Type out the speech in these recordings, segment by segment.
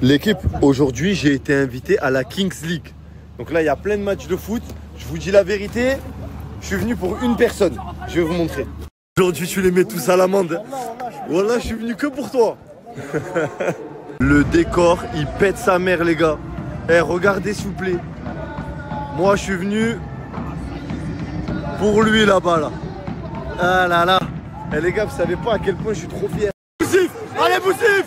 L'équipe, aujourd'hui, j'ai été invité à la Kings League. Donc là, il y a plein de matchs de foot. Je vous dis la vérité, je suis venu pour une personne. Je vais vous montrer. Aujourd'hui, tu les mets tous à l'amende. Voilà, je suis venu que pour toi. Le décor, il pète sa mère, les gars. Eh, regardez, s'il vous plaît. Moi, je suis venu pour lui, là-bas, là. Ah là là. Eh, les gars, vous savez pas à quel point je suis trop fier. Boussif! Allez, Boussif!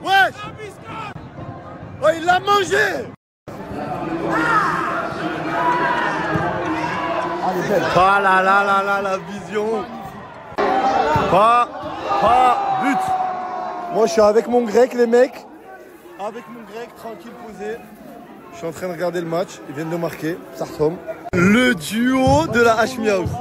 Wesh! Oh, il l'a mangé! Ah là là là là, la vision! Pas but! Moi, je suis avec mon grec, les mecs. Avec mon grec, tranquille, posé. Je suis en train de regarder le match. Ils viennent de marquer. Ça ressemble. Le duo de la Hashmi-House.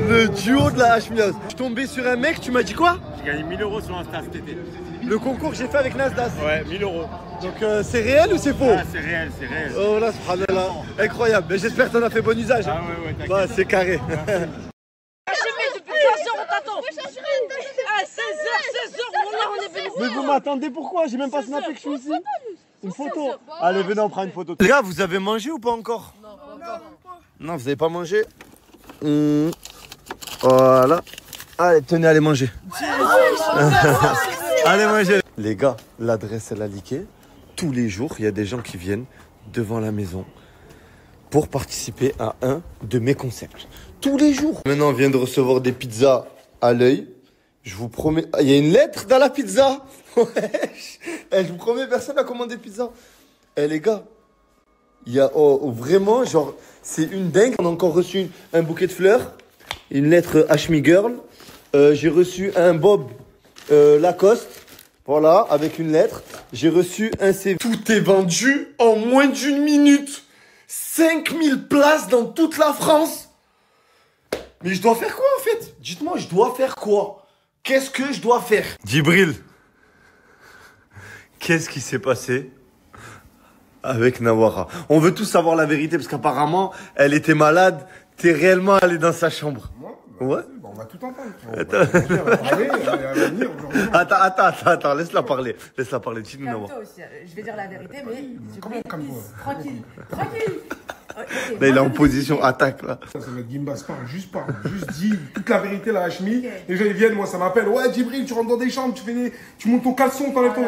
Le duo de la Hashmi-House. Je suis tombé sur un mec, tu m'as dit quoi? J'ai gagné 1000 € sur Insta cet été. Le concours que j'ai fait avec Nasdaq. Ouais, 1000 €. Donc c'est réel ou c'est faux? Ah, c'est réel, c'est réel. Oh là, subhanallah. Incroyable. Mais j'espère que t'en as fait bon usage. Ah ouais, t'inquiète. Bah, c'est carré. À 16h, on est venu. Mais vous m'attendez pourquoi? J'ai même pas snappé que je suis ici. Une photo. Allez, venez, on prend une photo. Les gars, vous avez mangé ou pas encore? Non, pas encore. Non, vous avez pas mangé. Voilà. Allez, tenez, allez manger. Allez manger. Les gars, l'adresse elle a leaké. Tous les jours, il y a des gens qui viennent devant la maison pour participer à un de mes concepts. Tous les jours. Maintenant, on vient de recevoir des pizzas à l'œil. Je vous promets... Il y a une lettre dans la pizza. Wesh. Je vous promets, personne n'a commandé pizza. Eh les gars, il y a vraiment, genre, c'est une dingue. On a encore reçu un bouquet de fleurs, une lettre Hashmi Girl. J'ai reçu un Bob Lacoste, voilà, avec une lettre. J'ai reçu un CV. Tout est vendu en moins d'une minute. 5000 places dans toute la France. Mais je dois faire quoi en fait? Dites-moi, je dois faire quoi? Qu'est-ce que je dois faire? Djibril, qu'est-ce qui s'est passé avec Nawara? On veut tous savoir la vérité parce qu'apparemment, elle était malade. T'es réellement allé dans sa chambre? Moi, ouais. Bon, on va tout entendre. Elle va venir aujourd'hui. Attends, laisse-la parler. Laisse-la parler, dis-nous Nawara. Calme-toi aussi. Je vais dire la vérité, mais. Comment calme-toi? Tranquille. Okay, Là, il est en position attaque, là. Ça va être Gimbas, parle. Juste dis toute la vérité, la Hashmi. Les gens, ils viennent, moi, ça m'appelle. Ouais, Djibril, tu rentres dans des chambres, tu montes ton caleçon, t'enlèves ton.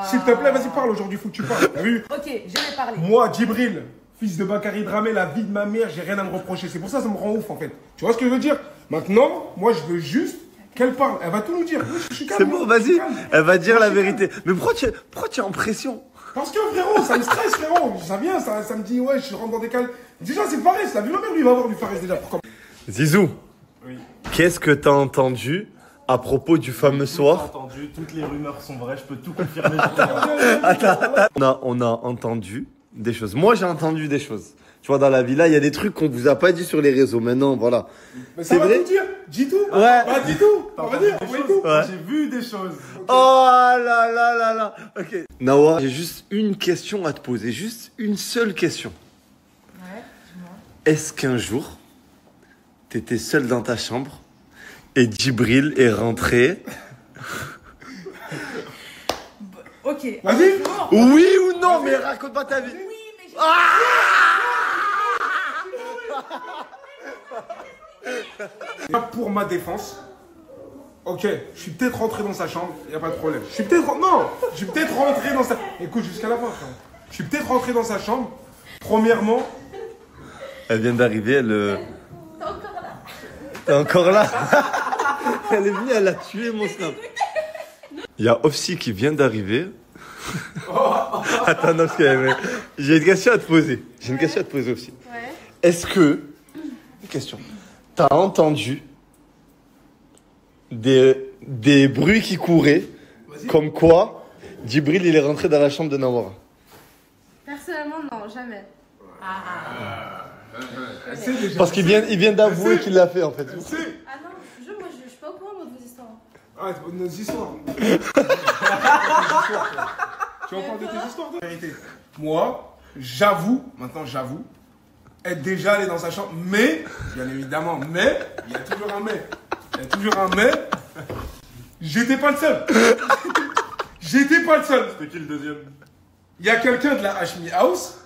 S'il te plaît, vas-y, parle aujourd'hui, faut que tu parles. T'as vu? Ok, je vais parler. Moi, Djibril, fils de Bakary Dramé, la vie de ma mère, j'ai rien à me reprocher. C'est pour ça que ça me rend ouf, en fait. Tu vois ce que je veux dire? Maintenant, moi, je veux juste qu'elle parle. Elle va tout nous dire. Je suis calme. C'est bon, vas-y. Elle va dire la vérité. Mais pourquoi tu es en pression? Parce que frérot, ça me stresse, frérot. Ça vient, ça me dit, ouais, je rentre dans des cales. Déjà, c'est Fares, la vie de ma mère, lui, il va avoir du Fares déjà. Zizou, oui. Qu'est-ce que t'as entendu à propos du fameux soir? Entendu, toutes les rumeurs sont vraies, je peux tout confirmer. Attends. On a entendu des choses. Moi, j'ai entendu des choses. Tu vois, dans la villa, il y a des trucs qu'on vous a pas dit sur les réseaux. Maintenant, voilà. Mais ça va vrai? tout dire. Dis tout. Ouais. Bah, dis tout. On va dire. Tout. Ouais. J'ai vu des choses. Oh là là là là. Ok. Nawa, j'ai juste une question à te poser. Juste une seule question. Ouais, dis-moi. Est-ce qu'un jour, t'étais seul dans ta chambre et Djibril est rentré? Ok. Vas-y. Oui ou non? Mais raconte pas ta vie. Oui, mais je... Pour ma défense, ok, je suis peut-être rentré dans sa chambre, il n'y a pas de problème. Je suis peut-être rentré dans sa... Écoute, jusqu'à la fin, frère. Je suis peut-être rentré dans sa chambre. Premièrement... Elle vient d'arriver, elle... T'es encore là. T'es encore là? Elle est venue, elle a tué mon snap. Il y a Ofsi qui vient d'arriver. Attends, non, parce que j'ai une question à te poser. J'ai une question à te poser aussi. Ouais. Est-ce que... Une question. T'as entendu des bruits qui couraient, comme quoi Djibril il est rentré dans la chambre de Nawara? Personnellement, non, jamais. Parce qu'il vient d'avouer qu'il l'a fait en fait. Ah non, moi je suis pas au courant de vos histoires. Ah, nos histoires. Tu vas parler de tes histoires de vérité. Moi, maintenant j'avoue, être déjà allé dans sa chambre, mais, bien évidemment, il y a toujours un mais. Il y a toujours un mais. J'étais pas le seul. J'étais pas le seul. C'était qui le deuxième? Il y a quelqu'un de la Hashmi House,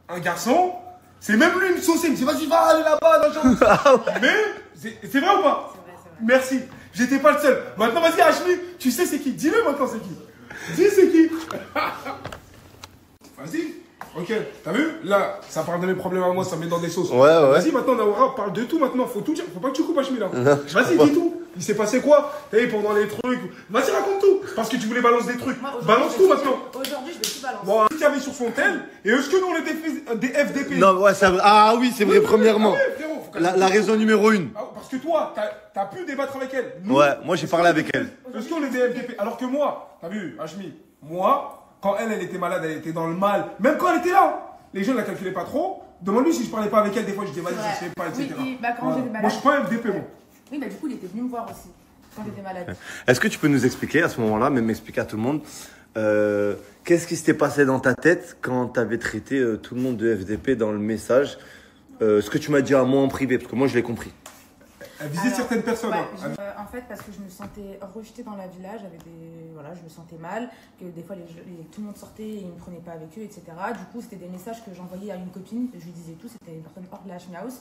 un garçon, c'est même lui me saucer, il me dit vas-y, va aller là-bas, dans le champ. Mais, c'est vrai ou pas? C'est vrai. Merci, j'étais pas le seul. Maintenant, vas-y, Hashmi, tu sais c'est qui? Dis-le maintenant, c'est qui? Dis c'est qui? Vas-y. Ok, t'as vu? Là, ça parle de mes problèmes à moi, ça me met dans des sauces. Ouais, ouais. Vas-y, maintenant, Naoura, parle de tout maintenant, faut tout dire. Faut pas que tu coupes Hashmi là. Vas-y, dis tout. Il s'est passé quoi? T'as vu pendant les trucs? Vas-y, raconte tout. Parce que tu voulais balancer des trucs. Moi, aujourd'hui, Balance je tout vais maintenant. Aujourd'hui, je vais tout balancer. Bon, il y avait sur son tel, et est-ce que nous on était des FDP? Non, ouais, ça... Ah oui, c'est vrai, premièrement. Ah ouais, frérot, faut La raison numéro 1. Ah, parce que toi, t'as pu débattre avec elle. Nous, Ouais, moi j'ai parlé avec elle. est-ce qu'on est des FDP? Alors que moi, t'as vu, Hashmi, moi, quand elle était malade, elle était dans le mal. Même quand elle était là, les gens ne la calculaient pas trop. Demande-lui si je parlais pas avec elle, des fois je dis vas-y, je sais pas, etc. Oui, bah, quand j'étais malade. Moi je suis pas un FDP, moi. Oui, bah du coup, il était venu me voir aussi quand j'étais malade. Est-ce que tu peux nous expliquer à ce moment-là, même expliquer à tout le monde, qu'est-ce qui s'était passé dans ta tête quand tu avais traité tout le monde de FDP dans le message, ce que tu m'as dit à moi en privé, parce que moi je l'ai compris. Elle visait certaines personnes. Ouais, hein. en fait, parce que je me sentais rejetée dans la village, voilà, je me sentais mal, que des fois tout le monde sortait et ils ne me prenaient pas avec eux, etc. Du coup, c'était des messages que j'envoyais à une copine, je lui disais tout, c'était une personne hors de la Hashmi House.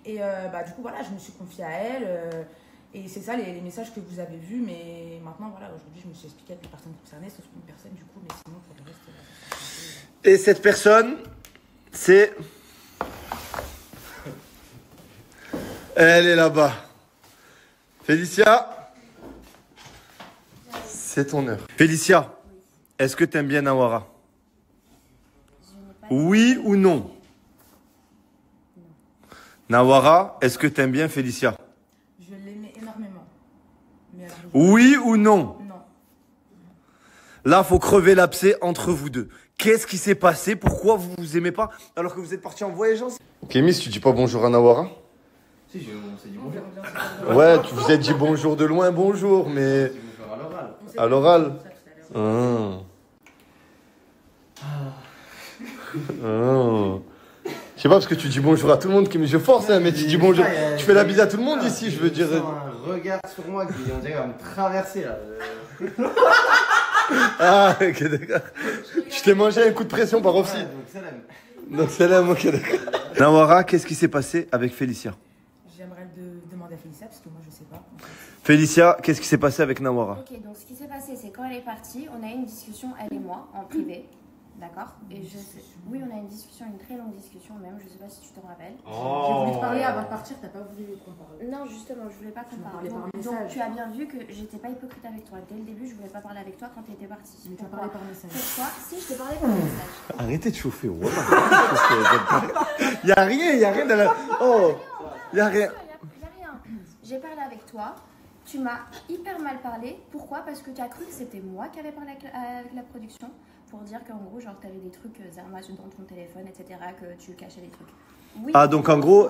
Et du coup, voilà, je me suis confiée à elle. Et c'est ça les messages que vous avez vus, mais maintenant, voilà, aujourd'hui, je me suis expliquée avec les personnes concernées, sauf une personne, du coup, mais sinon, pour le reste. Et cette personne, c'est... Elle est là-bas. Félicia, c'est ton heure. Félicia, est-ce que tu aimes bien Nawara? Oui ou non? Nawara, est-ce que tu aimes bien Félicia? Je l'aimais énormément. Mais alors, Oui ou non? non. Là, faut crever l'abcès entre vous deux. Qu'est-ce qui s'est passé? Pourquoi vous vous aimez pas alors que vous êtes partis en voyage ensemble? Ok, Miss, tu dis pas bonjour à Nawara? Si, on s'est dit bonjour. Ouais, tu vous êtes dit bonjour de loin, bonjour, mais... Bonjour à l'oral. À l'oral. Je sais pas, parce que tu dis bonjour à tout le monde, mais je force, hein, mais tu dis bonjour. Tu fais la bise à tout le monde ici, je veux dire. Un regard sur moi qui, on dirait, va me traverser là. Ah, ok, d'accord. Je t'ai mangé un coup de pression par Ofsi. Ouais, donc salam. Donc c'est là, ok, d'accord. Nawara, qu'est-ce qui s'est passé avec Félicia? J'aimerais demander à Félicia, parce que moi, je sais pas. En fait. Félicia, qu'est-ce qui s'est passé avec Nawara? Ok, donc ce qui s'est passé, c'est quand elle est partie, on a eu une discussion, elle et moi, en privé. D'accord? Et je sais. Oui, on a une discussion, une très longue discussion même, je sais pas si tu te rappelles. J'ai voulu te parler avant de partir, t'as pas voulu qu'on parle. Non, justement, je voulais pas qu'on Tu m'as parle. parlé par Donc, message. tu as bien vu que j'étais pas hypocrite avec toi. Dès le début, je voulais pas parler avec toi quand tu étais partie. Mais tu as parlé par message. Pourquoi? Si, je t'ai parlé par message. Arrêtez de chauffer, voilà. Y'a rien dans la... Oh, y'a rien. Y a rien. J'ai parlé avec toi. Tu m'as hyper mal parlé. Pourquoi? Parce que tu as cru que c'était moi qui avais parlé avec la production pour dire qu'en gros, genre, tu avais des trucs Zermas dans ton téléphone, etc., que tu cachais des trucs. Oui. Ah, donc en gros,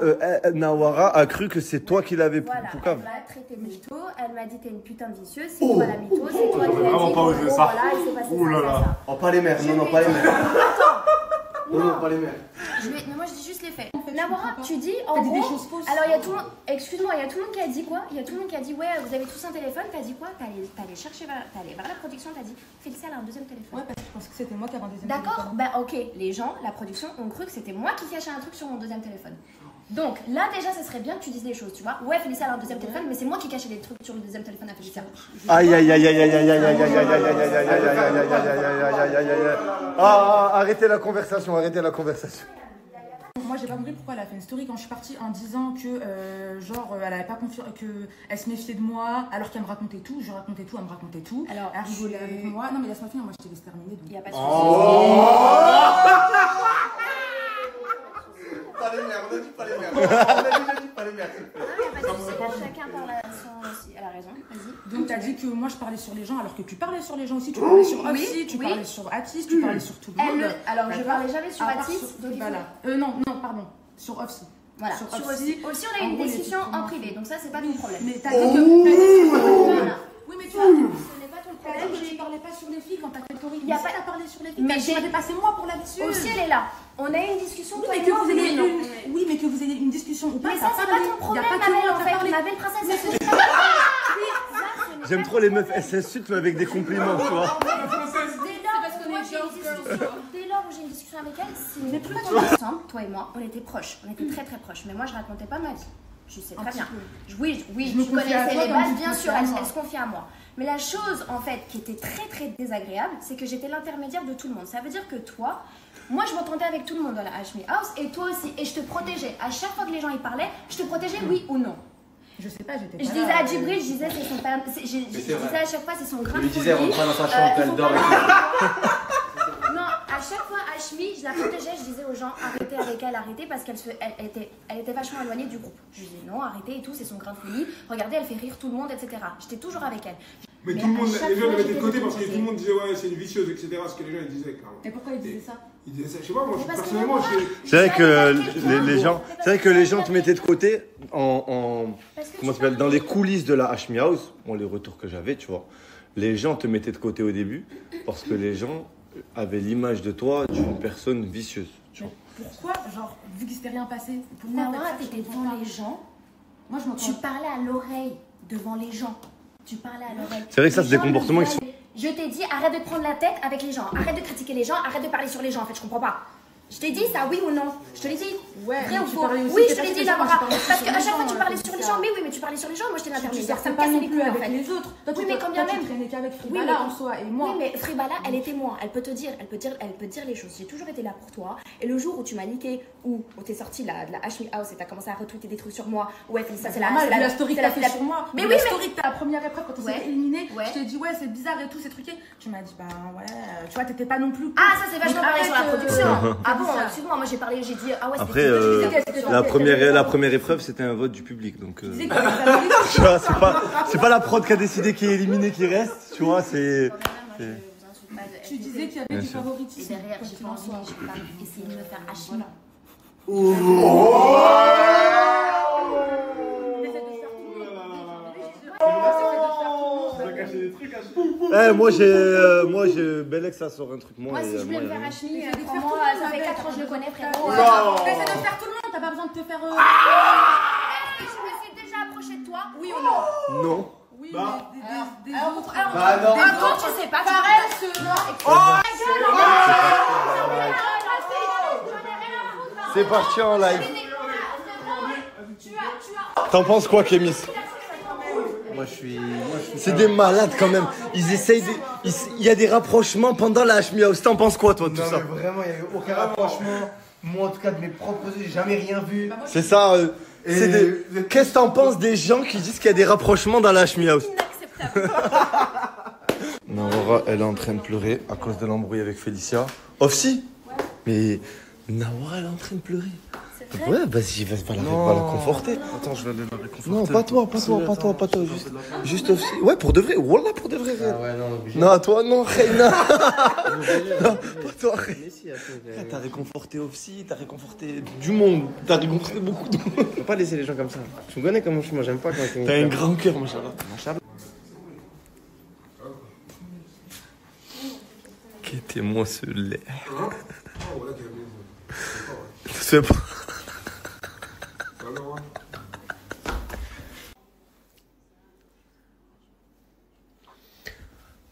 Nawara a cru que c'est toi qui l'avais Voilà, pour elle cave. m'a traité de mytho, elle m'a dit t'es une putain de vicieuse, c'est toi la mytho, c'est toi qui l'as dit. vraiment pas osé qu'en gros, ça. Voilà, il s'est passé Ouh là ça, là. ça, ça. Oh, pas les mères, non, non, pas les mères. Non, non, pas les mères. Mais moi je dis juste les faits. En fait, je Nawara, comprends pas. tu dis T'as en dit gros. des choses fausses. Alors il y a tout le monde. Excuse-moi, il y a tout le monde qui a dit quoi? Il y a tout le monde qui a dit ouais, vous avez tous un téléphone. T'as dit quoi? T'es allé chercher, t'es allé vers la production. T'as dit Félicia elle a un deuxième téléphone. Ouais, parce que je pensais que c'était moi qui avais un deuxième D'accord? téléphone. Bah ok, les gens, la production ont cru que c'était moi qui cachais un truc sur mon deuxième téléphone. Donc là déjà, ça serait bien que tu dises les choses, tu vois. Ouais, Félicia elle a un deuxième téléphone, mais c'est moi qui cachais des trucs sur le deuxième téléphone à Félicia. Aïe, aïe, aïe, aïe, aïe, aïe, aïe, aïe, aïe, aïe, aïe, aïe, aïe, aïe, aïe, aïe, aïe, aïe, aïe. Ah, arrêtez la conversation, arrêtez la conversation. Moi, j'ai pas compris pourquoi elle a fait une story quand je suis partie en disant que, elle avait pas confiance, qu'elle se méfiait de moi, alors qu'elle me racontait tout. Je racontais tout, elle me racontait tout. Alors, elle rigolait avec moi. Non, mais laisse-moi finir, moi je te laisse terminer. Donc. Il y a pas de Pas les mères, on a dit pas les mères. On a déjà dit pas les mères. Chacun parle à son aussi. Elle a raison, vas-y. Donc, t'as dit que moi je parlais sur les gens, alors que tu parlais sur les gens aussi. Tu parlais sur Ofsi, tu oui. parlais sur Atis, tu parlais sur tout le monde. Alors, je D'accord. parlais jamais sur À part Atis, sur- donc il faut- voilà. Non, pardon. Sur Ofsi. Voilà, Sur sur Ofsi. aussi on a eu En une gros, les discussion filles, en privé, donc ça c'est pas ton problème. Mais t'as dit que. Voilà. Oui, mais tu as dit Ce n'est pas ton que problème. tu parlais pas sur les filles quand t'as fait le story. Y a Mais pas- si t'as parlé sur les filles, Mais mais j'ai- j'ai dépassé moi pour la vicieuse. Aussi elle est là. On a eu une discussion. Oui, toi mais et que moi, vous ayez oui, non. une... Oui, mais que vous ayez une discussion ou pas. Mais ça c'est pas ton problème, ma belle en fait. Ma belle princesse, c'est J'aime trop les meufs, elles s'insultent mais avec des compliments, tu vois. Dès lors où j'ai une discussion avec elle, si on était ensemble, toi et moi, on était proches, on était très très proches. Mais moi, je racontais pas ma vie. Tu sais très bien. Oui, tu connaissais les bases, bien sûr, elle se confie à moi. Mais la chose, en fait, qui était très très désagréable, c'est que j'étais l'intermédiaire de tout le monde. Ça veut dire que toi, moi, je m'entendais avec tout le monde dans la Hashmi House, et toi aussi. Et je te protégeais. À chaque fois que les gens y parlaient, je te protégeais, oui ou non. Je sais pas, j'étais pas Je disais à Djibril, je disais, c'est son père. Je disais à chaque fois, c'est son grain de folie. Je lui disais, rentre dans sa chambre, elle dort. Non, à chaque fois, Hashmi, je la protégeais, je disais aux gens, arrêtez avec elle, arrêtez, parce qu'elle était vachement éloignée du groupe. Je disais, non, arrêtez et tout, c'est son grain de folie. Regardez, elle fait rire tout le monde, etc. J'étais toujours avec elle. Mais tout le monde, les gens le mettaient de côté parce que tout le monde disait, ouais, c'est une vicieuse, etc. Ce que les gens ils disaient, clairement. Et pourquoi ils disaient ça? Ils disaient ça, je sais pas, moi, personnellement, C'est vrai que les gens te mettaient de côté comment ça s'appelle, dans les coulisses de la Hashmi House, bon, les retours que j'avais, tu vois. Les gens te mettaient de côté au début parce que les gens avaient l'image de toi d'une personne vicieuse. Tu vois. Pourquoi, genre, vu qu'il s'était rien passé, pourquoi Nawara, t'étais devant les gens. Moi, je m'entends. Tu parlais à l'oreille devant les gens. Tu parlais à l'oreille. C'est vrai que ça, Les c'est des gens comportements le qui sont... voyaient. Je t'ai dit, arrête de te prendre la tête avec les gens. Arrête de critiquer les gens. Arrête de parler sur les gens. En fait, je comprends pas. Je t'ai dit ça, oui ou non? Je te l'ai dit. Ouais, Vrai ou tu faux? parlais aussi, Oui, t'es je te l'ai pas dit, sur les Nawara. gens, Parce qu'à chaque fois, tu gens, parlais sur les ça. gens. Mais oui, mais tu parlais sur les gens. Moi, j'étais Tu l'intermédiaire. Ça me pas cassait non les plus couilles, en avec fait. les autres. Toi, Oui, mais quand bien même. tu traînais qu'avec Oui, Fribala mais- en soi. Et moi, Oui, mais Fribala, elle était moi. Elle peut te dire les choses. J'ai toujours été là pour toi. Et le jour où tu m'as niqué, où t'es sorti de la Hashmi House et t'as commencé à retweeter des trucs sur moi, ouais, ça c'est normal, vu la story que c'est t'as fait sur moi. Mais Vu oui, la mais story que t'as la première épreuve quand on s'est Ouais. éliminé. Ouais. Je t'ai dit, ouais, c'est bizarre et tout, c'est truqué. Tu m'as dit, bah ouais, tu vois, t'étais pas non plus. ah, ça c'est vachement Donc, parlé sur la arrête, production. Ah bon, ça. excuse-moi, moi j'ai parlé, j'ai dit ah ouais. Après, c'était la première épreuve, c'était un vote du public. Donc, Tu disais que t'avais des amis. tu vois, c'est pas la prod qui a décidé qui est éliminé qui reste. Tu vois, c'est... Tu disais qu'il y avait Bien du sûr. Et favoritisme. derrière, quoi j'ai qu'il pas en envie, soit. j'ai pas essayé de me faire Hashmi. Moi j'ai Belex, ça sort un truc Moi, si je voulais me faire Hashmi, crois-moi, ça fait 4 ans que je le connais, frérot. T'essaies de faire tout le monde, t'as pas besoin de te faire. Est-ce que je me suis déjà approchée de toi? Oui ou non? Non. Oui, mais des autres. Bah non. Quand tu sais pas, tu C'est parti en live. T'en penses quoi, Kémis? Moi, je suis. C'est des malades quand même. Ils essayent de... Il y a des rapprochements pendant la Hashmi House. T'en penses quoi, toi, tout Non, ça? mais vraiment, il n'y a eu aucun rapprochement. Moi, en tout cas, de mes propres yeux, j'ai jamais rien vu. C'est ça. Qu'est-ce que t'en penses des gens qui disent qu'il y a des rapprochements dans la Hashmi House? Nawara, elle est en train de pleurer à cause de l'embrouille avec Félicia. Offsi? Mais Nawara, elle est en train de pleurer. Ouais, vas-y, va la conforter. Attends, je vais aller la réconforter. Non, pas toi, juste Offsi. Ouais, pour de vrai, wallah, pour de vrai. Ah ouais, non, obligé. Non, toi, non, Reina. Non, pas toi, Reina. Mais si, après, T'as réconforté Offsi, t'as réconforté du monde, t'as réconforté beaucoup de monde. faut pas laisser les gens comme ça. Tu me connais comment je suis, moi, j'aime pas quand ils T'as un grand cœur, machallah. Quittez-moi ce lait. C'est pas...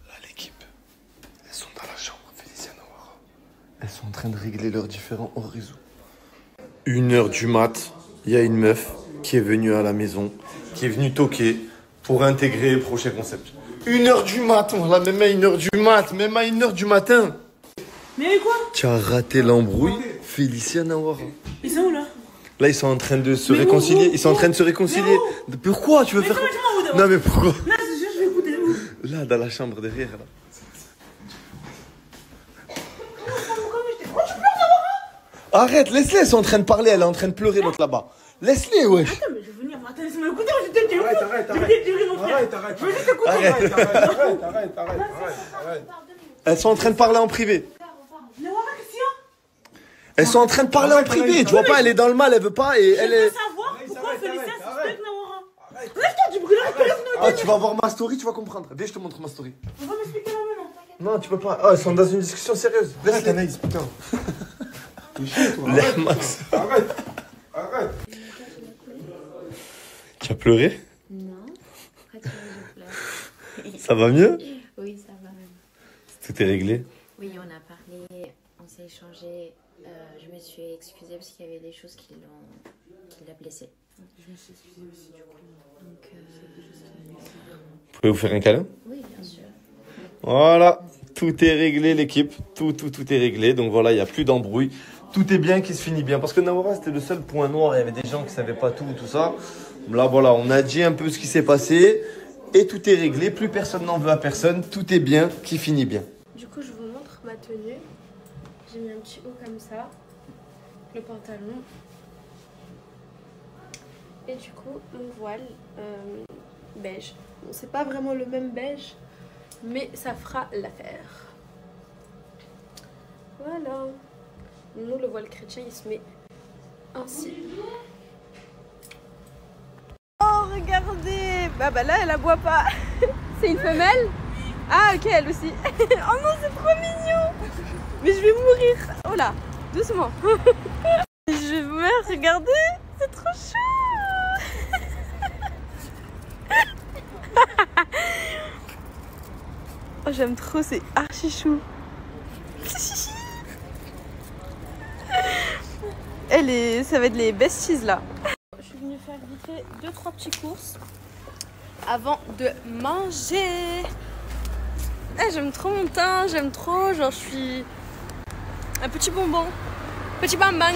Là, l'équipe, elles sont dans la chambre, Félicia Nawara. Elles sont en train de régler leurs différends hors réseau. 1h du mat, il y a une meuf qui est venue à la maison, qui est venue toquer pour intégrer le prochain concept. 1h du mat, on l'a même à 1h du mat, même à 1h du matin. Mais quoi? Tu as raté l'embrouille, Félicia Nawara. Ils sont où là? Là, ils sont en train de se Mais réconcilier. où Ils sont en train de se réconcilier. Pourquoi tu veux faire... où Non, mais pourquoi? Là, c'est juste, je vais écouter. Là, dans la chambre derrière, là. Arrête, laisse-les, elles sont en train de parler, elle est en train de pleurer, l'autre là-bas. Laisse-les, wesh. Attends, mais je vais venir. Attends, laisse-moi écouter, je vais te dire. Arrête. Je vais te dire, mon frère. Arrête. Je vais juste écouter. Arrête. Elles sont en train de parler en privé. Nawara, qu'est-ce qu'il y a? Elles sont en train de parler en privé. Tu vois pas, elle est dans le mal, elle veut pas et elle Je veux est... savoir pourquoi Félicia suspecte Nawara. Lève-toi du bruit, laisse-nous. Ah, tu vas voir ma story, tu vas comprendre. Viens, je te montre ma story. On va m'expliquer là maintenant. Non, tu peux pas. Ah, elles sont dans une discussion sérieuse. Laisse-les. Anaïs, putain. L'air max. Arrête. Tu as pleuré? Non. Après, tu veux que je pleure. Ça va mieux? Oui, ça va. Tout est réglé? Oui, on a parlé, on s'est échangé. Je me suis excusée parce qu'il y avait des choses qui l'a blessé. Je me suis excusée aussi du coup. Donc, Vous pouvez vous faire un câlin? oui, bien sûr. Voilà, tout est réglé l'équipe, tout est réglé. Donc voilà, il n'y a plus d'embrouille. Tout est bien qui se finit bien. Parce que Nawara, c'était le seul point noir. Il y avait des gens qui ne savaient pas tout ça. Là, voilà, on a dit un peu ce qui s'est passé. Et tout est réglé. Plus personne n'en veut à personne. Tout est bien qui finit bien. Du coup, je vous montre ma tenue. J'ai mis un petit haut comme ça. Le pantalon. Et du coup, mon voile beige. Bon, c'est pas vraiment le même beige, mais ça fera l'affaire. Voilà. Nous, le voile chrétien, il se met ainsi. Oh, regardez! Bah là, elle la boit pas. C'est une femelle? Ah, ok, elle aussi. Oh non, c'est trop mignon! Mais je vais mourir. Oh là, doucement. Je vais mourir, regardez. C'est trop chou. Oh, j'aime trop, c'est archi chou. Ça va être les besties là. Je suis venue faire vite fait 2-3 petites courses avant de manger. J'aime trop mon teint, j'aime trop, genre je suis un petit bonbon, petit bang bang.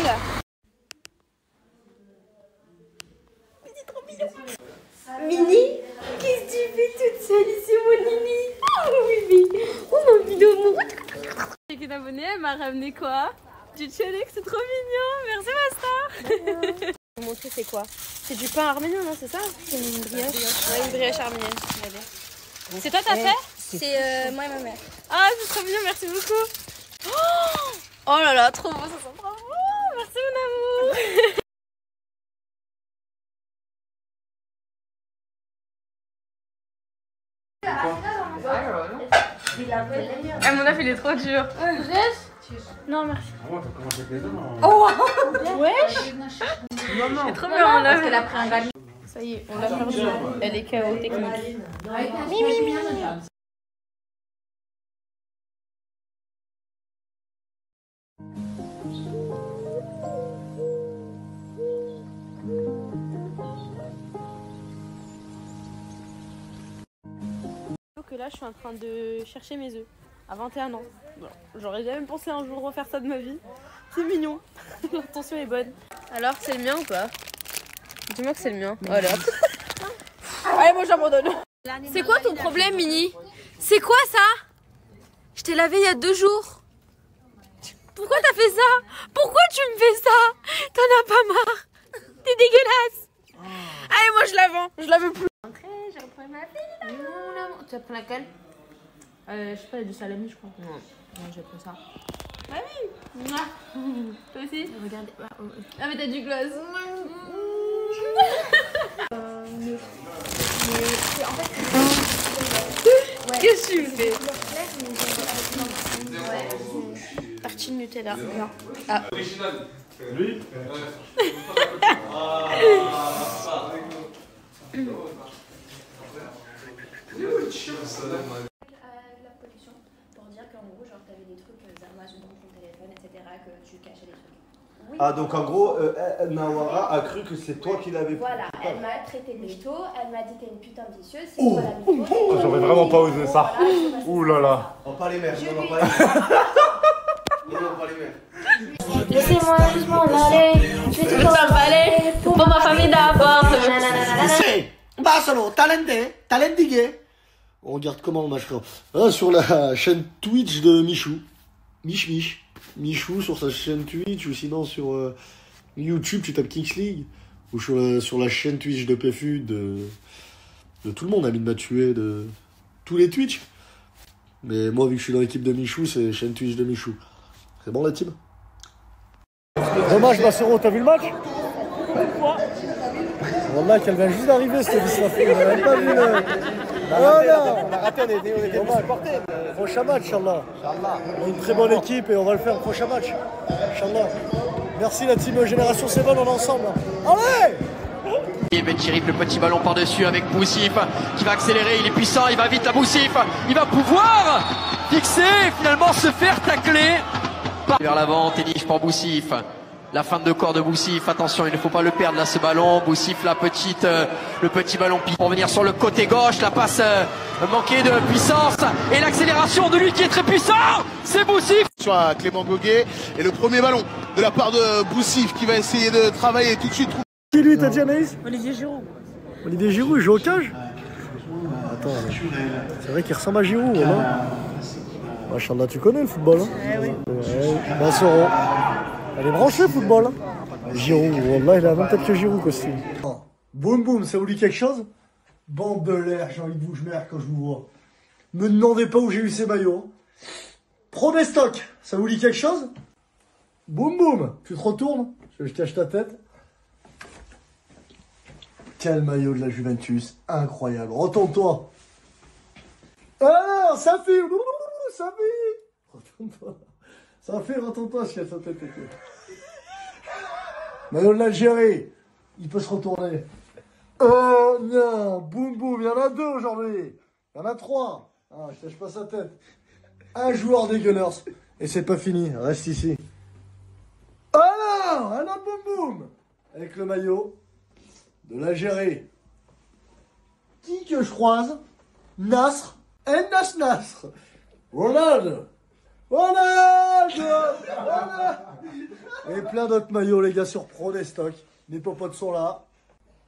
Mais c'est trop mignon. Mini, qu'est-ce que tu fais toute seule ici mon Nini? Oh bébé, oh mon vidéo mon. Avec une abonnée, elle m'a ramené quoi? Du tchelek, c'est trop mignon, merci ma star. Je vais vous montrer c'est quoi. C'est du pain arménien, non, c'est ça? C'est une brioche. Ouais, une brioche arménienne. Regardez. C'est toi t'as fait? C'est moi et ma mère. Ah, c'est trop mignon, merci beaucoup. Oh là là, trop beau, ça sent trop beau. Merci mon amour. Ah, mon œuf il est trop dur. Non, merci. Oh, wesh. Non, c'est trop bien mon œuf. Elle a pris un gâteau. Ça y est, on l'a perdu. Elle est KO technique. Mimi. Que là, je suis en train de chercher mes œufs à 21 ans. Bon, j'aurais jamais pensé un jour refaire ça de ma vie. C'est mignon. L'intention est bonne. Alors, c'est le mien ou pas? Dis-moi que c'est le mien. Voilà. Allez, moi j'abandonne. C'est quoi ton problème, Mini? C'est quoi ça? Je t'ai lavé il y a 2 jours. Pourquoi t'as fait ça? Pourquoi tu me fais ça? T'en as pas marre? T'es dégueulasse. Allez, moi je la vends. Je la veux plus. J'ai repris ma fille. Tu as pris laquelle? Je sais pas, du salami, je crois. Non, j'ai pris ça. Ah oui. Toi aussi? Regardez. Ah, mais t'as du gloss. Qu'est-ce que tu fais? Partie de Nutella. Ah. Lui? La production pour dire qu'en gros, genre, t'avais des trucs Amazon dans ton téléphone, etc., que tu cachais les trucs. Oui. Ah, donc en gros, Nawara a cru que c'est toi qui l'avais fait. Voilà, elle m'a traité de mytho, elle m'a dit t'es une putain de vicieuse, c'est toi la mytho. J'aurais vraiment pas osé ça. Ouh là là. On pas les mères, non, pas les mères. Non, pas les mères. Laissez-moi juste m'en aller, je vais tout emballer pour ma famille d'abord. Basalo, talendigue. On regarde comment le match, frère. Sur la chaîne Twitch de Michou. Michou sur sa chaîne Twitch, ou sinon sur YouTube, tu tapes Kings League. Ou sur la chaîne Twitch de PFU de tout le monde, Amine m'a tué, de tous les Twitch. Mais moi, vu que je suis dans l'équipe de Michou, c'est chaîne Twitch de Michou. C'est bon la team? Dommage, Bassero, t'as vu le match? Wallah, qu'elle vient juste d'arriver, cette histoire. On n'a même pas vu le... On a raté, on était supportés. Prochain match, Inch'Allah. On a une très bonne équipe et on va le faire le prochain match. Inch'Allah. Merci la team Génération 7, on est ensemble. Allez! Et Benchirif, le petit ballon par-dessus avec Boussif qui va accélérer, il est puissant, il va vite à Boussif, il va pouvoir fixer et finalement se faire tacler. Vers l'avant, Téniche pour Boussif. La fin de corps de Boussif, attention, il ne faut pas le perdre là ce ballon. Boussif, le petit ballon pour venir sur le côté gauche, la passe manquée de puissance et l'accélération de lui qui est très puissant, c'est Boussif. Sur Clément Goguet et le premier ballon de la part de Boussif qui va essayer de travailler tout de suite. Qui lui t'as dit Anaïs? Olivier Giroud. Olivier Giroud, il joue au cage? Attends, c'est vrai qu'il ressemble à Giroud, hein. Machallah, tu connais le football, hein? Oui. Ouais, Bassoro. Elle est branchée football, hein. Giroud, wallah, il a la même tête que Giroud, costume. Boum boum, ça vous dit quelque chose? Bande de l'air, j'ai envie de vous gemer quand je vous vois. Me demandez pas où j'ai eu ces maillots. Pro des stocks, ça vous dit quelque chose? Boum boum, tu te retournes, je cache ta tête. Quel maillot de la Juventus, incroyable. Retourne-toi. Ah, Safi, Safi. Retourne-toi. Safi, retourne-toi, je cache ta tête. Maillot de l'Algérie, il peut se retourner. Oh non, boum boum, il y en a 2 aujourd'hui. Il y en a 3. Ah, je cache pas sa tête. Un joueur des Gunners. Et c'est pas fini, reste ici. Oh non, un autre boum boum. Avec le maillot de l'Algérie. Qui que je croise? Nasr. Nasr. Ronaldo. Et plein d'autres maillots, les gars, sur Pro des stocks. Les popotes sont là.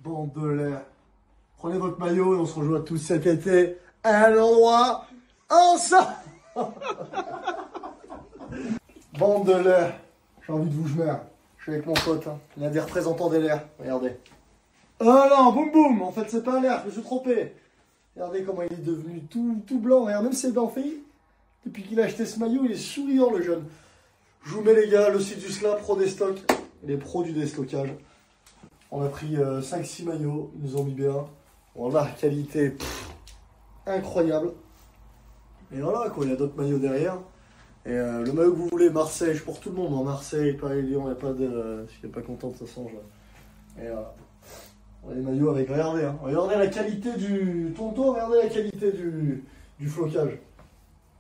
Bande de l'air. Prenez votre maillot et on se rejoint tous cet été à un endroit ensemble. Bande de l'air. J'ai envie de vous gemer. Je suis avec mon pote. Hein. Il y a des représentants des l'air. Regardez. Oh non, boum boum. En fait, c'est pas un l'air. Je me suis trompé. Regardez comment il est devenu tout blanc. Regarde, même ses dents filles. Depuis qu'il a acheté ce maillot, il est souriant, le jeune. Je vous mets, les gars, le site du SLA, Pro des stocks. Les pros du déstockage. On a pris 5-6 maillots. Ils nous ont mis bien. Voilà, qualité incroyable. Et voilà, quoi. Il y a d'autres maillots derrière. Et le maillot que vous voulez, Marseille, je pour tout le monde. En Marseille, Paris, Lyon, il n'y a pas de... Je suis pas content, ça change. Et voilà. Les maillots avec... Regardez, hein. Regardez la qualité du... Tonton, regardez la qualité du flocage.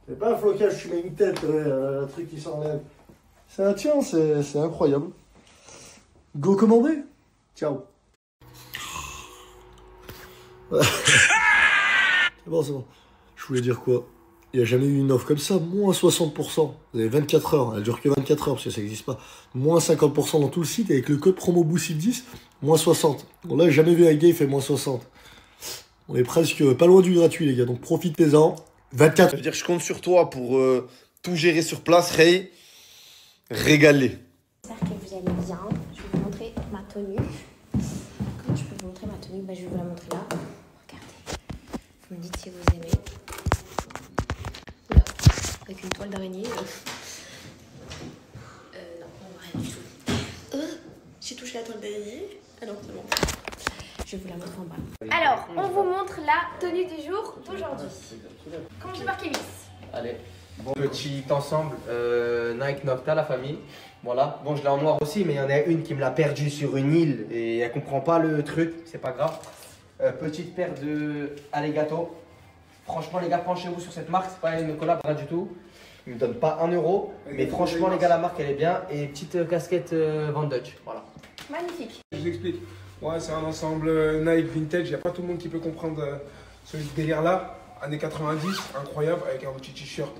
C'est pas un flocage, tu mets une tête, un truc qui s'enlève. C'est un tien, c'est incroyable. Go commander. Ciao. C'est bon, c'est bon. Je voulais dire quoi? Il n'y a jamais eu une offre comme ça, moins 60%. Vous avez 24 heures, elle dure que 24 heures parce que ça n'existe pas. Moins 50% dans tout le site, et avec le code promo Boussif10, moins 60. Bon là, j'ai jamais vu un gars, il fait moins 60. On est presque pas loin du gratuit, les gars, donc profitez-en. 24. Ça veut dire que je compte sur toi pour tout gérer sur place, Ray. Régaler. J'espère que vous allez bien. Je vais vous montrer ma tenue. Comment je peux vous montrer ma tenue? Je vais vous la montrer là. Regardez. Vous me dites si vous aimez. Oula, avec une toile d'araignée. Non, on voit rien du tout. J'ai touché la toile d'araignée. Ah non, c'est bon. Je vais vous la montrer en bas. Alors, on vous montre la tenue du jour d'aujourd'hui. Commencez par Kémis. Allez, bon petit ensemble Nike Nocta, la famille. Voilà, bon je l'ai en noir aussi, mais il y en a une qui me l'a perdue sur une île et elle comprend pas le truc, c'est pas grave. Petite paire de Alligato. Franchement les gars, penchez-vous sur cette marque, c'est pas une collab, rien du tout. Ils me donnent pas 1 euro, mais franchement les gars, la marque elle est bien. Et petite casquette Van Dutch, voilà. Magnifique. Je vous explique. Ouais, c'est un ensemble Nike vintage, il n'y a pas tout le monde qui peut comprendre ce délire-là. Années 90, incroyable, avec un petit t-shirt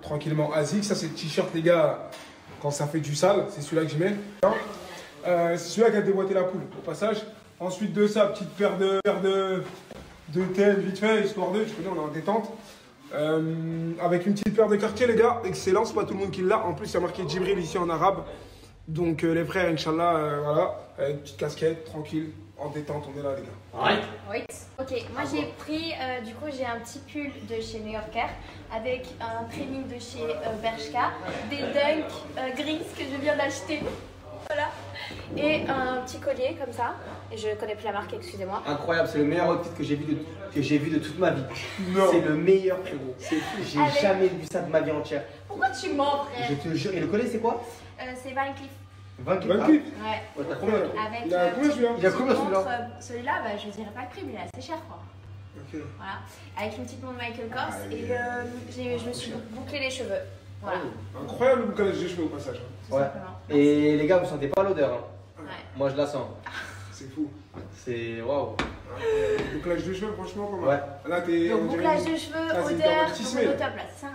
tranquillement ASIC. Ça, c'est le t-shirt, les gars, quand ça fait du sale, c'est celui-là que je mets. C'est celui-là qui a déboîté la poule, au passage. Ensuite de ça, petite paire de TN vite fait, histoire de, tu connais, on est en détente. Avec une petite paire de quartier, les gars, excellent, c'est pas tout le monde qui l'a. En plus, il y a marqué Djibril ici en arabe. Donc les frères, Inch'Allah, voilà, une petite casquette, tranquille, en détente, on est là les gars. Ouais. Oui. Ok, moi j'ai pris, du coup j'ai un petit pull de chez New Yorker avec un training de chez Bershka, des Dunk gris que je viens d'acheter, voilà, et un petit collier comme ça, et je connais plus la marque, excusez-moi. Incroyable, c'est le meilleur outfit que j'ai vu de toute ma vie. C'est le meilleur frérot, c'est fou, j'ai jamais vu ça de ma vie entière. Pourquoi tu mens frère? Je te jure, et le collier c'est quoi? C'est Van Cleef. 20 clips. 20 clips. Ouais. T'as combien là? Avec, Il a combien celui-là? Il a combien celui-là? Celui-là, bah, je dirais pas le prix, mais il est assez cher quoi. Ok. Voilà. Avec une petite montre Michael Kors et je me suis bouclé les cheveux. Voilà. Incroyable le bouclage des cheveux au passage. Ouais. Et les gars, vous sentez pas l'odeur hein? Ouais. Moi, je la sens. C'est fou. C'est waouh. Le bouclage de cheveux, franchement, pas mal. Ouais. Là, t'es. Donc, bouclage de cheveux, odeur, au top là, c'est ça.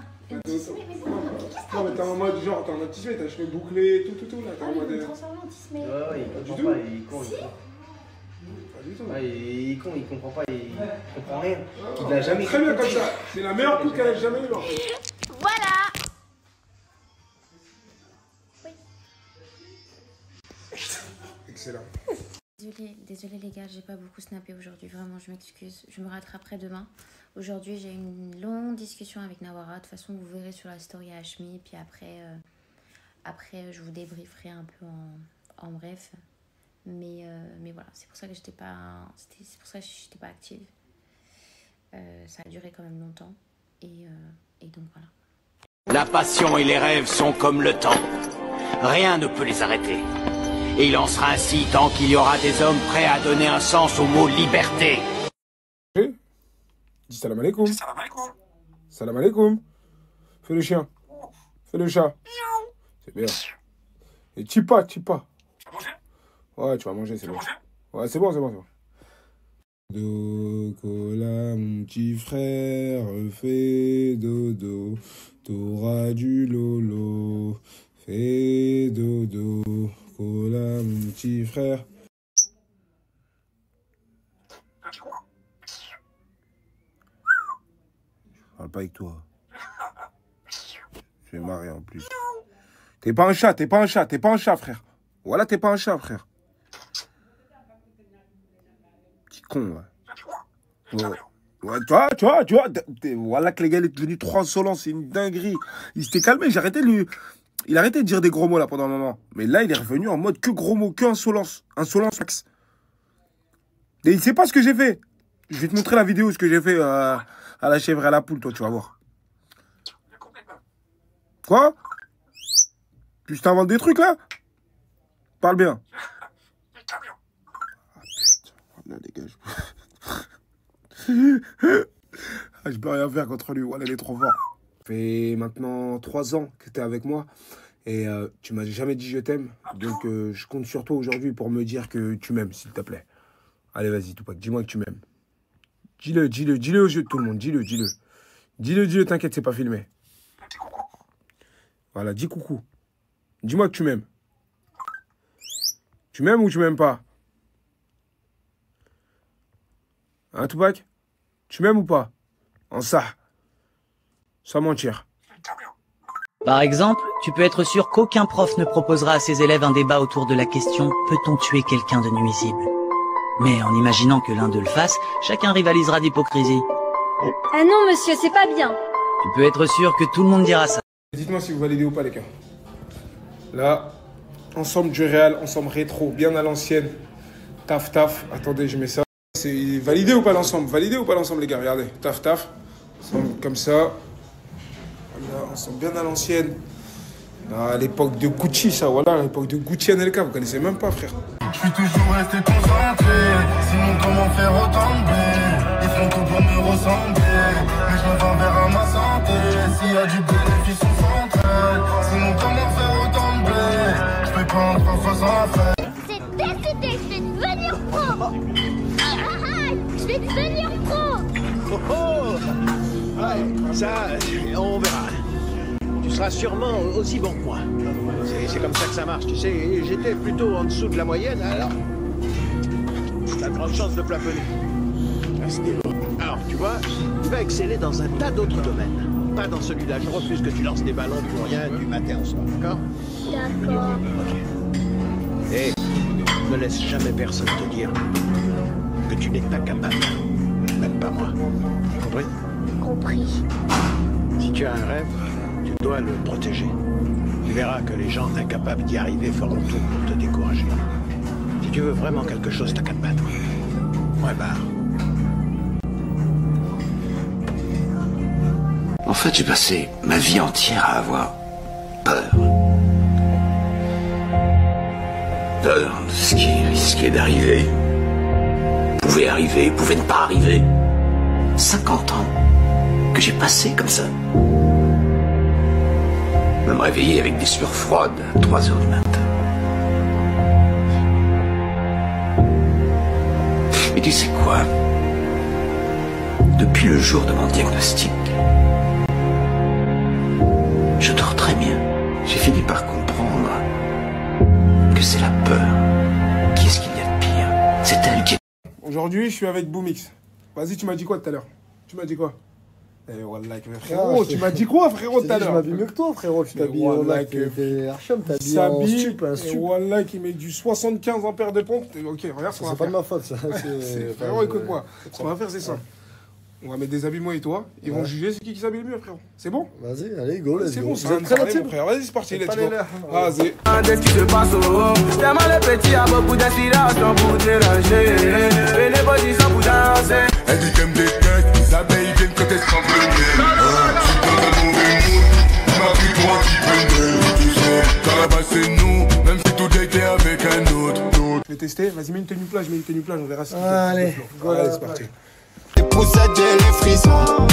Non, mais t'es en mode genre, t'es en mode Tismé, t'as les cheveux bouclés, tout là. T'es en mode. Il me transforme en Tismé. Ouais, il comprend pas, il est con. Pas du tout. Ouais, il est con, il comprend pas, il comprend rien. Il l'a jamais Très bien comme ça. C'est la meilleure coupe qu'elle a jamais eue. Voilà. Excellent. Désolée les gars, j'ai pas beaucoup snappé aujourd'hui, vraiment je m'excuse. Je me rattraperai demain. Aujourd'hui j'ai eu une longue discussion avec Nawara. De toute façon vous verrez sur la story à Hashmi. Puis après je vous débrieferai un peu en bref. Mais voilà, c'est pour ça que j'étais pas active. Ça a duré quand même longtemps. Et donc voilà. La passion et les rêves sont comme le temps. Rien ne peut les arrêter. Et il en sera ainsi tant qu'il y aura des hommes prêts à donner un sens au mot liberté. Dis salam alaikum. Salam alaikum. Fais le chien. Fais le chat. C'est bien. Et Chipa. Ouais, tu vas manger, c'est bon. Ouais, c'est bon. Dodo, cola, mon petit frère, fais dodo, t'auras du lolo. Fais dodo, cola, mon petit frère. Je parle pas avec toi. Je vais marrer en plus. T'es pas un chat, frère. Voilà, t'es pas un chat, frère. Petit con, ouais. Ouais, tu vois, voilà que les gars, il est devenu trop insolent, c'est une dinguerie. Il s'était calmé, j'ai arrêté de lui... Il a arrêté de dire des gros mots là pendant un moment. Mais là, il est revenu en mode que gros mots, que insolence. Insolence max. Et il sait pas ce que j'ai fait. Je vais te montrer la vidéo, ce que j'ai fait à la chèvre et à la poule, toi, tu vas voir. Quoi? Tu t'inventes des trucs là? Parle bien. Ah putain. Là, les gars, je peux rien faire contre lui. Voilà, il est trop fort. Ça fait maintenant 3 ans que tu es avec moi et tu m'as jamais dit je t'aime. Donc je compte sur toi aujourd'hui pour me dire que tu m'aimes, s'il te plaît. Allez, vas-y, Tupac, dis-moi que tu m'aimes. Dis-le aux yeux de tout le monde, dis-le. Dis-le, t'inquiète, c'est pas filmé. Voilà, dis coucou. Dis-moi que tu m'aimes. Tu m'aimes ou tu m'aimes pas? Hein, Tupac? Tu m'aimes ou pas? En ça. Sans mentir. Par exemple, tu peux être sûr qu'aucun prof ne proposera à ses élèves un débat autour de la question « Peut-on tuer quelqu'un de nuisible ?» Mais en imaginant que l'un d'eux le fasse, chacun rivalisera d'hypocrisie. Ah non monsieur, c'est pas bien. Tu peux être sûr que tout le monde dira ça. Dites-moi si vous validez ou pas les gars. Là, ensemble du réel, ensemble rétro, bien à l'ancienne. Taf. Attendez, je mets ça. C'est validé ou pas l'ensemble? Validé ou pas l'ensemble les gars? Regardez, taf. Ensemble comme ça. Voilà, ensemble bien à l'ancienne. À l'époque de Gucci, ça, voilà, à l'époque de Gucci NLK, vous connaissez même pas, frère. Je suis toujours resté concentré, sinon comment faire autant de blé? Ils font tout pour me ressembler, mais je me vends vers ma santé. S'il y a du bénéfice, on s'entraide, sinon comment faire autant de blé? Je peux pas en 3 fois sans faire. C'est décidé, je vais devenir pro. Je vais devenir pro. Ouais, ça, on verra. Tu seras sûrement aussi bon que moi. C'est comme ça que ça marche, tu sais. J'étais plutôt en dessous de la moyenne, alors t'as de grandes chances de plafonner. Alors, tu vois, tu vas exceller dans un tas d'autres domaines. Pas dans celui-là. Je refuse que tu lances des ballons pour rien du matin au soir, d'accord? D'accord. Ok. Et ne laisse jamais personne te dire que tu n'es pas capable. Même pas moi. Compris? Compris. Si tu as un rêve, tu dois le protéger. Tu verras que les gens incapables d'y arriver feront tout pour te décourager. Si tu veux vraiment quelque chose, t'as qu'à te battre. Point barre. En fait, j'ai passé ma vie entière à avoir peur. peur de ce qui risquait d'arriver. Pouvait arriver, pouvait ne pas arriver. 50 ans que j'ai passé comme ça. Me réveiller avec des sueurs froides à 3 h du matin. Mais tu sais quoi? Depuis le jour de mon diagnostic, je dors très bien. J'ai fini par comprendre que c'est la peur. Qu'est-ce qu'il y a de pire? C'est elle qui est... Aujourd'hui, je suis avec Boomix. Vas-y, tu m'as dit quoi tout à l'heure? Tu m'as dit quoi? Eh, wallah, frérot, tu m'as dit quoi, frérot, tout à l'heure? Je m'habille mieux que toi, frérot. Tu t'habilles t'es Archam, t'habilles en stup, un stup. Wallah, qui met du 75 ampères de pompe. Ok, regarde ce qu'on va faire. C'est pas de ma faute, ça. Frérot, écoute-moi. Ce qu'on va faire, c'est ça. On va mettre des habits, moi et toi. Ils vont juger c'est qui s'habille le mieux, frérot. C'est bon? Vas-y, allez, go, let's go. C'est bon, c'est un parler, mon frère. Vas-y, c'est parti, let's go. Vas-y. Qu'est-ce qui se passe au haut? Tellement le petit a beaucoup d'inspiration pour déranger. Et les positions pour danser. Elle dit qu'elle me déteste, les abeilles viennent quand elles sentent le miel. Je suis dans un mauvais mood, il m'a pris pour un petit peu. Tu sais, Carabas c'est nous, même si tout était avec un autre. Je vais tester, vas-y, mets une tenue plage, on verra si allez, voilà, c'est parti. Les poussettes et les frissons.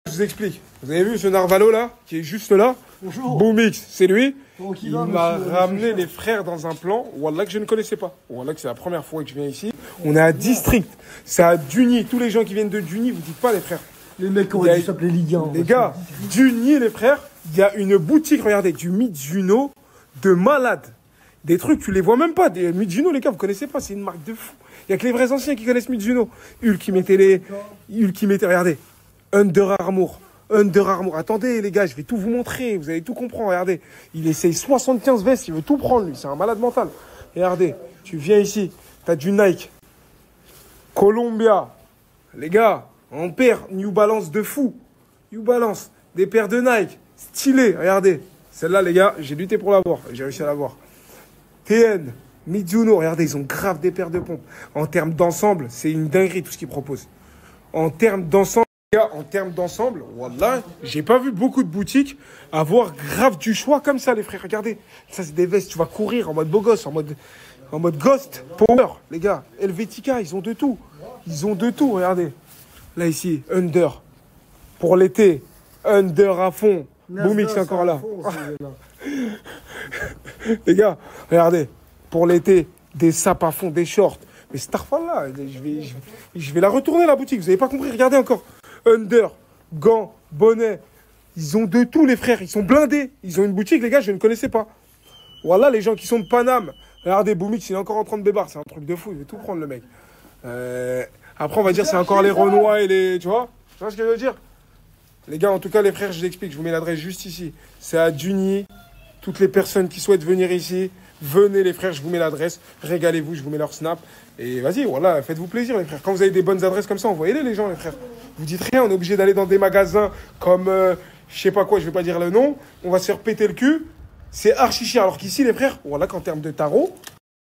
Je vous explique. Vous avez vu ce narvalo là, qui est juste là? Bonjour. Boomix, c'est lui. Il m'a ramené les frères dans un plan, wallah, que je ne connaissais pas. Wallah, que c'est la première fois que je viens ici. On est à District, c'est à Dugny. Tous les gens qui viennent de Dugny, vous dites pas les frères. Les mecs auraient dû s'appeler Ligue 1. Les gars, Dugny, les frères, il y a une boutique, regardez, du Mizuno de malade. Des trucs, tu les vois même pas. Des Mizuno, les gars, vous connaissez pas, c'est une marque de fou. Il y a que les vrais anciens qui connaissent Mizuno. Regardez. Under Armour. Attendez, les gars, je vais tout vous montrer. Vous allez tout comprendre. Regardez. Il essaye 75 vestes. Il veut tout prendre, lui. C'est un malade mental. Regardez. Tu viens ici. T'as du Nike. Columbia. Les gars, on perd New Balance de fou. New Balance. Des paires de Nike. Stylé. Regardez. Celle-là, les gars, j'ai lutté pour l'avoir. J'ai réussi à l'avoir. TN. Mizuno, regardez, ils ont grave des paires de pompes. En termes d'ensemble, c'est une dinguerie tout ce qu'ils proposent. En termes d'ensemble, wallah, j'ai pas vu beaucoup de boutiques avoir grave du choix comme ça, les frères. Regardez, ça c'est des vestes, tu vas courir en mode beau gosse, en mode Ghost Power, les gars. Helvetica, ils ont de tout. Regardez. Là ici, Under. Pour l'été, Under à fond. Boomix encore là. Les gars, regardez. Pour l'été, des sapes à fond, des shorts. Mais Starfall là, je vais la retourner la boutique. Vous n'avez pas compris, regardez encore. Under, gants, bonnets. Ils ont de tout les frères, ils sont blindés. Ils ont une boutique les gars, je ne connaissais pas. Voilà les gens qui sont de Paname. Regardez, Boomix, il est encore en train de bébar. C'est un truc de fou, il veut tout prendre le mec. Après on va dire c'est encore les Renois et les... Tu vois ce que je veux dire? Les gars, en tout cas les frères, je l'explique. Je vous mets l'adresse juste ici. C'est à Dugny. Toutes les personnes qui souhaitent venir ici, venez les frères, je vous mets l'adresse, régalez-vous, je vous mets leur snap. Et vas-y, voilà, faites-vous plaisir les frères. Quand vous avez des bonnes adresses comme ça, envoyez-les les gens les frères. Vous dites rien, on est obligé d'aller dans des magasins comme, je sais pas quoi, je vais pas dire le nom. On va se faire péter le cul. C'est archi cher. Alors qu'ici les frères, voilà qu'en termes de tarot,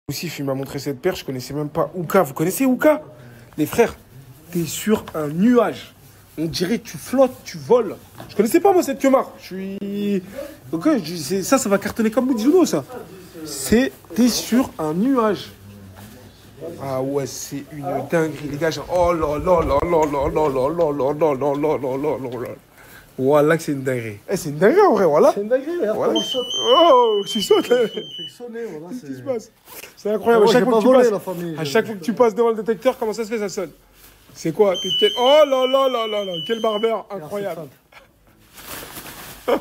aussi il m'a montré cette paire, je connaissais même pas Ouka. Vous connaissez Ouka? Les frères, t'es sur un nuage. On dirait que tu flottes, tu voles. Je connaissais pas moi cette queue-marre. Ok, ça va cartonner comme Mizuno ça. T'es sur un nuage. Ah ouais, c'est une dinguerie, les gars. Oh là là là là là là là là là là là là là là là. Voilà que c'est une dinguerie. C'est une dinguerie en vrai, voilà. C'est une dinguerie, regarde comment je saute. Oh, je saute là. Qu'est-ce qui se passe? C'est incroyable. À chaque fois que tu passes devant le détecteur, comment ça se fait, ça sonne? C'est quoi? Oh là là là là là, quel barbeur incroyable. Non,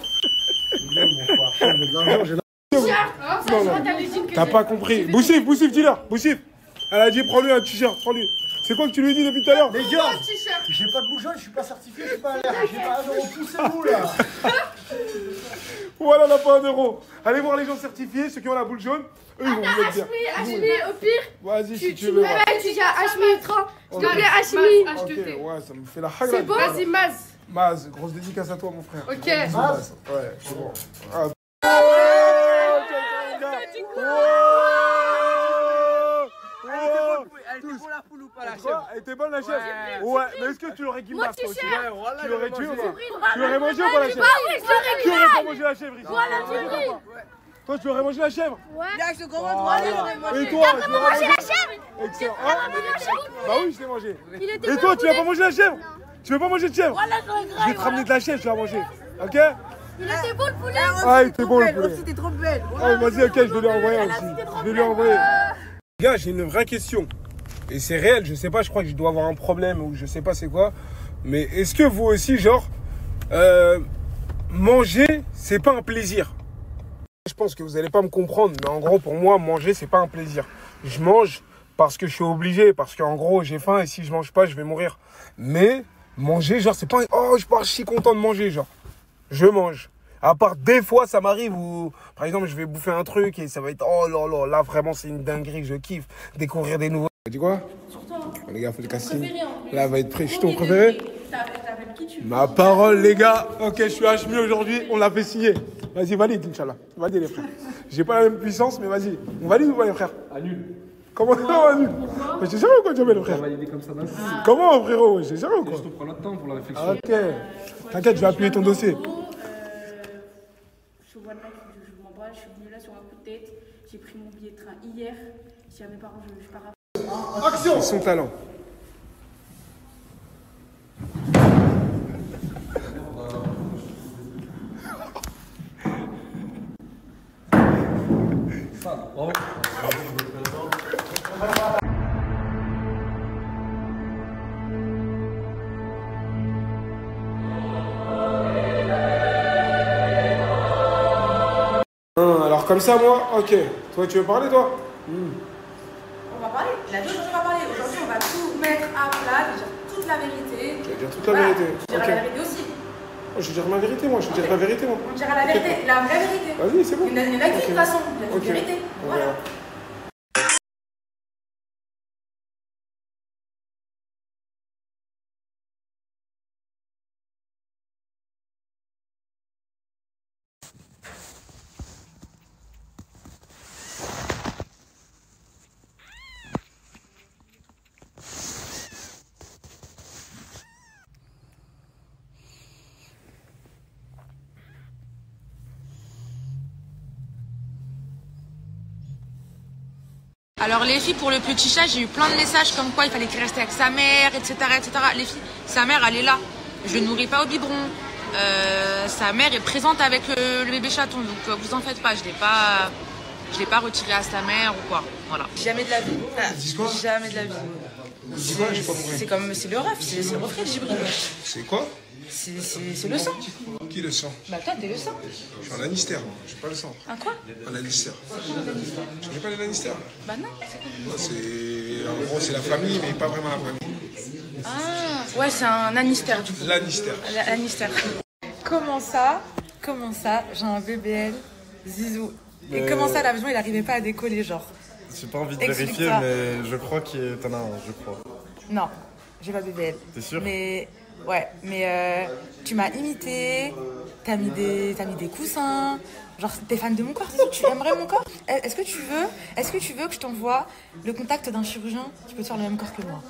t'as pas compris. Boussif, dis-leur. Boussif. Elle a dit prends-lui un t-shirt, prends-lui. C'est quoi que tu lui dis depuis tout à l'heure? Les gars, j'ai pas de bougeon, je suis pas certifié, je suis pas à l'air. J'ai pas un euro, poussez-vous là. Voilà, on n'a pas un euro. Allez voir les gens certifiés, ceux qui ont la boule jaune. Eux, ils vont vous mettre bien. Hachmi, au pire. Vas-y, si tu veux. Tu dis Hachmi Ultra. Je te plaît, Hachmi. Ok, ouais, ça me fait la hagra. C'est bon. Vas-y, Maz. Maz, grosse dédicace à toi, mon frère. Ok. Maz. Ouais, c'est bon. Elle était bonne la chef? Ouais, mais est-ce que tu l'aurais guimard toi aussi? Tu l'aurais tué ou pas? Tu l'aurais mangé ou pas la chef? Tu aurais pas mangé la chèvre ici? Toi, tu aurais mangé la chèvre? Ouais. Là, je te comprends, toi, allez, j'aurais mangé. Et toi, T'as pas mangé la chèvre? Excellent. T'as pas mangé la chèvre? Bah oui, je l'ai mangé. Il était Et toi, tu vas pas manger la chèvre? Tu veux pas manger de chèvre? Voilà, Je vais te ramener de la chèvre, tu vas manger. Ok? Il était beau le poulet. Ah, il était bon le poulet. Aussi, t'es trop belle. Ah, vas-y, ok, je vais lui envoyer aussi. Je vais lui envoyer. Gars, j'ai une vraie question. Et c'est réel, je sais pas, je crois que je dois avoir un problème ou je sais pas c'est quoi. Mais est-ce que vous aussi, genre, manger, c'est pas un plaisir? Je pense que vous allez pas me comprendre, mais en gros, pour moi, manger, c'est pas un plaisir. Je mange parce que je suis obligé, parce qu'en gros, j'ai faim et si je mange pas, je vais mourir. Mais manger, genre, c'est pas... Oh, je suis pas archi content de manger, genre. Je mange. À part des fois, ça m'arrive où, par exemple, je vais bouffer un truc et ça va être... Oh là là, là, vraiment, c'est une dinguerie, je kiffe. Découvrir des nouveaux... Tu dis quoi? Sur toi. Les gars, faut le casting. Préféré, hein. Là, va être prêt. Je suis ton préféré? T'appelles qui tu veux? Ma parole, les gars. Ok, je suis HMI aujourd'hui. On l'a fait signer. Vas-y, valide, Inch'Allah. Valide, les frères. J'ai pas la même puissance, mais vas-y. On valide ou pas, les frères? Annule. Comment on annule? Mais j'ai sérieux ou quoi, Jamel, frère? On va valider comme ça d'un coup. Comment, frérot? J'ai sérieux ou quoi? Je te prends le temps pour la réflexion. Ok. T'inquiète, je vais appuyer ton dossier. Je vois le mec, je m'emballe, je suis venue là sur un coup de tête. J'ai pris mon billet de train hier. Si à mes parents, je pars à... Action! Son talent. Bravo. Alors comme ça, moi, ok. Toi, tu veux parler, toi? On va parler. La deux choses, on va parler. Aujourd'hui, on va tout mettre à plat, dire toute la vérité. Tu vas dire toute la vérité. Je dirai Ok. la vérité aussi. Je vais dire ma vérité, moi. Je vais dire la vérité, moi. On dira la vérité, la vraie vérité. Vas-y, c'est bon. Il y en a qui, de toute façon, il y a une Ok. vérité. On Voilà. verra. Alors les filles, pour le petit chat, j'ai eu plein de messages comme quoi il fallait qu'il reste avec sa mère, etc., etc. Les filles, sa mère, elle est là. Je ne nourris pas au biberon. Sa mère est présente avec le bébé chaton, donc vous en faites pas. Je l'ai pas retiré à sa mère ou quoi. Voilà. Jamais de la vie. Jamais de la vie. Dis quoi? J'ai pas compris. C'est comme, c'est le ref, c'est le reflet de Djibril. C'est quoi? C'est le sang. Qui le sang? Bah toi, t'es le sang. Je suis un Lannister, j'ai pas le sang. Un quoi? Un Lannister. Je connais pas les Lannister. Bah non, c'est quoi? Non, c'est... En gros, c'est la famille, mais pas vraiment la famille. Ah, ouais, c'est un Lannister du coup. Lannister. Lannister. Comment ça, j'ai un BBL, Zizou. Et comment ça, l'avion, il arrivait pas à décoller, genre? J'ai pas envie de Explique vérifier, ça. mais je crois que t'en as un, je crois. Non, j'ai pas BBL. T'es sûr? Mais, ouais, mais tu m'as imité, t'as mis des coussins. Genre, t'es fan de mon corps, tu aimerais mon corps? Est-ce que tu veux que je t'envoie le contact d'un chirurgien qui peut te faire le même corps que moi?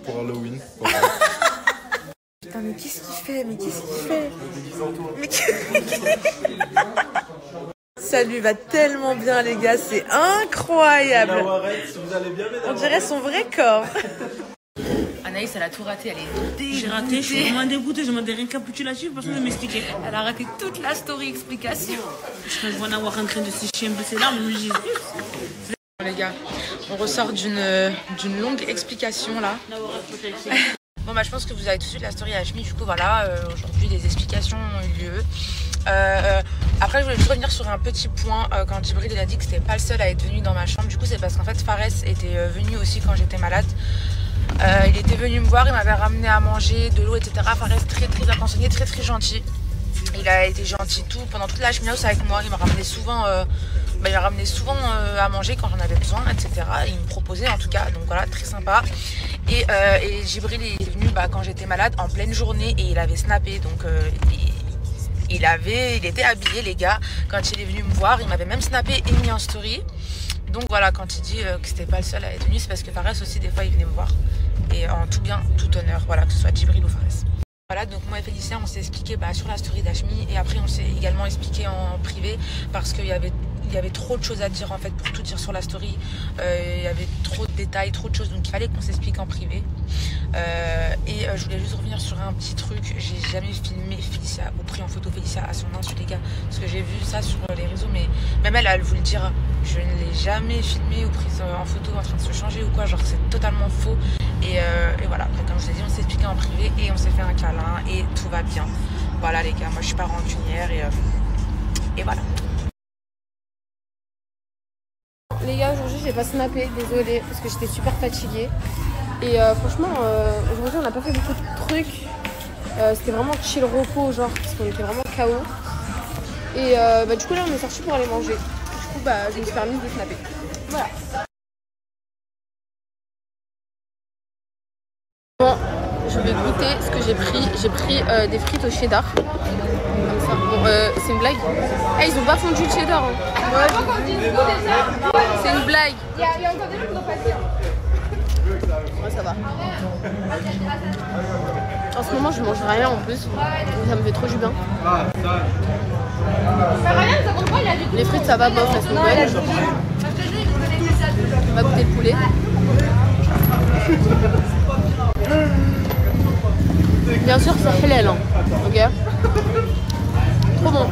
Pour Halloween. Putain, mais qu'est-ce qu'il fait? Ça lui va tellement bien, les gars, c'est incroyable. On dirait son vrai corps. Anaïs, elle a tout raté, elle est dégoûtée. J'ai raté, je suis vraiment dégoûtée, je demande des récapitulations, personne ne m'expliquait. Elle a raté toute la story explication. Je vais en avoir en train de sécher un peu ses larmes, mais j'ai Les gars, on ressort d'une longue explication là. Bon bah je pense que vous avez tout de suite la story HMI, du coup voilà, aujourd'hui des explications ont eu lieu. Après je voulais juste revenir sur un petit point, quand Djibril il a dit que c'était pas le seul à être venu dans ma chambre, du coup c'est parce qu'en fait Fares était venu aussi quand j'étais malade. Il était venu me voir, il m'avait ramené à manger, de l'eau, etc. Fares très très attentionné, très très gentil. Il a été gentil pendant toute la HMI House avec moi, il m'a ramené souvent... à manger quand j'en avais besoin, etc. Il me proposait en tout cas, donc voilà, très sympa. Et Djibril est venu quand j'étais malade en pleine journée et il avait snappé, donc il était habillé les gars. Quand il est venu me voir, il m'avait même snappé et mis en story. Donc voilà, quand il dit que c'était pas le seul à être venu, c'est parce que Fares aussi des fois il venait me voir. Et en tout bien, tout honneur, voilà, que ce soit Djibril ou Fares. Voilà, donc moi et Félicia, on s'est expliqué sur la story d'Hashmi et après on s'est également expliqué en privé parce qu'il y avait trop de choses à dire en fait pour tout dire sur la story. Il y avait trop de détails, trop de choses, donc il fallait qu'on s'explique en privé. Je voulais juste revenir sur un petit truc. J'ai jamais filmé Félicia ou pris en photo Félicia à son insu les gars, parce que j'ai vu ça sur les réseaux, mais même elle vous le dira. Je ne l'ai jamais filmé ou prise en photo en train de se changer ou quoi, genre c'est totalement faux. Et voilà, après, comme je vous ai dit, on s'est expliqué en privé et on s'est fait un câlin et tout va bien. Voilà les gars, moi je suis pas rancunière et voilà. Les gars, aujourd'hui j'ai pas snappé, désolée, parce que j'étais super fatiguée. Et franchement, aujourd'hui on n'a pas fait beaucoup de trucs. C'était vraiment chill repos, genre, parce qu'on était vraiment KO. Et du coup là on est sorti pour aller manger. Du coup je me suis permis de snapper. Voilà. Bon, je vais goûter ce que j'ai pris. J'ai pris des frites au cheddar. Comme ça. Bon, c'est une blague. Ils ont pas fondu le cheddar. Hein. Ouais, c'est une blague. Il y a encore des gens qui n'ont pas dit. Ouais, ça va. En ce moment, je mange rien en plus. Ça me fait trop du bien. Les frites, ça va, bof, elles sont bonnes. On va goûter le poulet. Bien sûr, c'est halal, hein. Ok. Trop bon.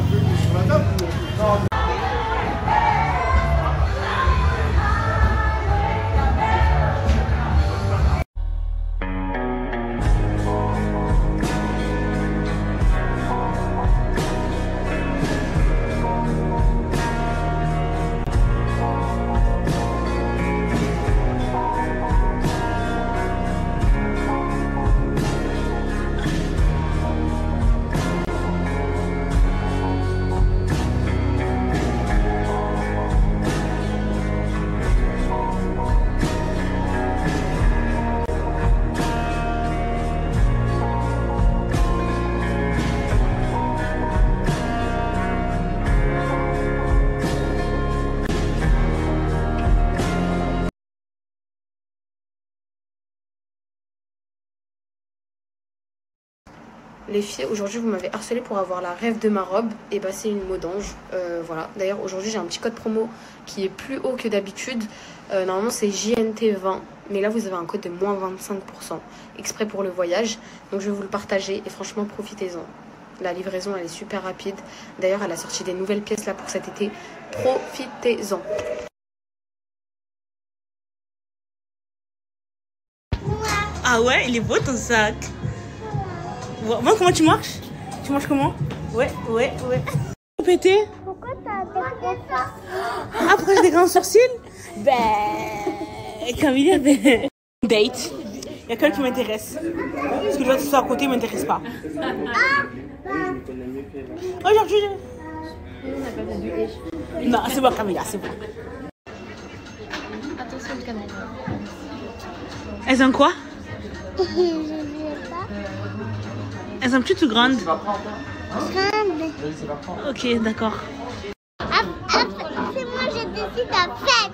Les filles, aujourd'hui vous m'avez harcelé pour avoir la rêve de ma robe. Et bah c'est une mode d'ange. Voilà. D'ailleurs aujourd'hui j'ai un petit code promo qui est plus haut que d'habitude. Normalement c'est JNT20. Mais là vous avez un code de moins 25% exprès pour le voyage. Donc je vais vous le partager et franchement profitez-en. La livraison elle est super rapide. D'ailleurs elle a sorti des nouvelles pièces là pour cet été. Profitez-en. Ah ouais, il est beau ton sac. Bon, comment tu marches? Tu marches comment? Ouais. Pété? Pourquoi t'as découvert ça? Ah, pourquoi j'ai des grands sourcils? Camilla, date. Il y a quelqu'un qui m'intéresse. Parce que l'autre soit à côté ne m'intéresse pas. Aujourd'hui. Non, c'est bon, Camilla, c'est bon. Attention, le caméra. Elles ont quoi? Je sais pas. Elles sont petites ou grandes? Grande. Ok, d'accord. Après, c'est moi, je décide en fait.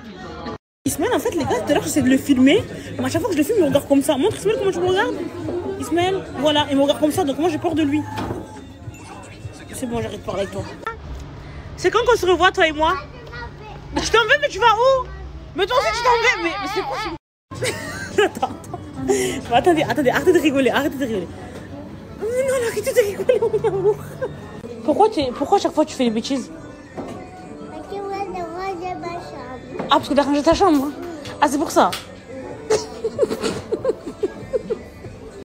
Ismaël, en fait, les gars, tout à l'heure, j'essaie de le filmer. Mais à chaque fois que je le filme, il me regarde comme ça. Montre Ismaël comment tu me regardes. Ismaël, voilà, il me regarde comme ça, donc moi j'ai peur de lui. C'est bon, j'arrête de parler avec toi. C'est quand qu'on se revoit, toi et moi? Mais je t'en vais, mais tu vas où? Mais toi aussi, tu t'en vais. Mais c'est quoi? Attends. Bon, attendez, arrêtez de rigoler, Non, arrêtez de rigoler, mon amour. Pourquoi à chaque fois tu fais des bêtises? Parce que moi, j'ai rangé ma chambre. Ah, parce que t'as rangé ta chambre? Ah, c'est pour ça?